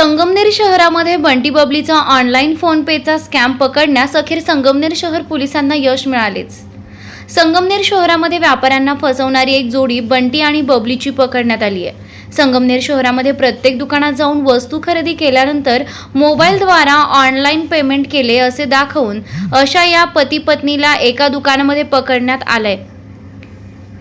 संगमनेर शहरामध्ये बंटी बबलीचा ऑनलाईन फोनपेचा स्कॅम पकडण्यास अखेर संगमनेर शहर पोलिसांना यश मिळालेच। संगमनेर शहरामध्ये व्यापाऱ्यांना फसवणारी एक जोडी बंटी आणि बबलीची पकडण्यात आली आहे। संगमनेर शहरामध्ये प्रत्येक दुकानात जाऊन वस्तू खरेदी केल्यानंतर मोबाईलद्वारा ऑनलाईन पेमेंट केले असे दाखवून अशा या पती पत्नीला एका दुकानामध्ये पकडण्यात आलंय।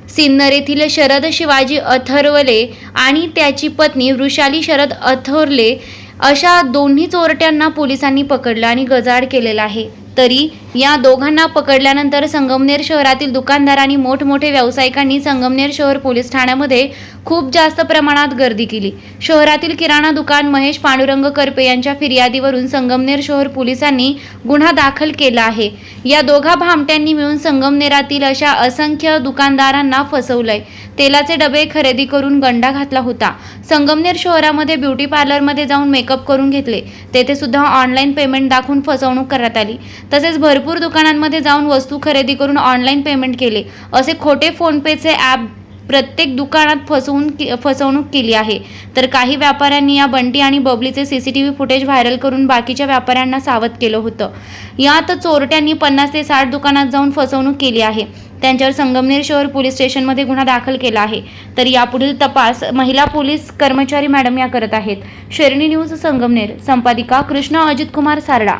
सिन्नर येथील शरद शिवाजी अथर्वले आणि त्याची पत्नी वृषाली शरद अथर्वले अशा दोन्ही चोरट्यांना पोलिसांनी पकडलं आणि गजाआड केलेला आहे। तरी या दोघांना पकडल्यानंतर संगमनेर शहरातील दुकानदार आणि मोठमोठे व्यावसायिकांनी संगमनेर शहर पोलीस ठाण्यामध्ये खूप जास्त प्रमाणात गर्दी केली। शहरातील किराणा दुकान महेश पांडुरंग करपे यांच्या फिर्यादीवरून संगमनेर शहर पोलिसांनी गुन्हा दाखल केला आहे। या दोघा भामट्यांनी मिळून संगमनेरातील अशा असंख्य दुकानदारांना फसवलंय। तेलाचे डबे खरेदी करून गंडा घातला होता। संगमनेर शहरामध्ये ब्युटी पार्लरमध्ये जाऊन मेकअप करून घेतले, तेथे सुद्धा ऑनलाईन पेमेंट दाखवून फसवणूक करण्यात आली। तसेच भरपूर दुकानांमध्ये जाऊन वस्तू खरेदी करून ऑनलाईन पेमेंट केले असे खोटे फोनपेचे ॲप प्रत्येक दुकानात फसवणूक केली आहे। तर काही व्यापाऱ्यांनी या बंटी आणि बबलीचे सीसीटीव्ही फुटेज व्हायरल करून बाकीच्या व्यापाऱ्यांना सावध केलं होतं। यात चोरट्यांनी 50 ते 60 दुकानात जाऊन फसवणूक केली आहे। त्यांच्यावर संगमनेर शहर पोलीस स्टेशनमध्ये गुन्हा दाखल केला आहे। तर यापुढील तपास महिला पोलीस कर्मचारी मॅडम या करत आहेत। शेरणी न्यूज संगमनेर, संपादिका कृष्णा अजित कुमार सारडा।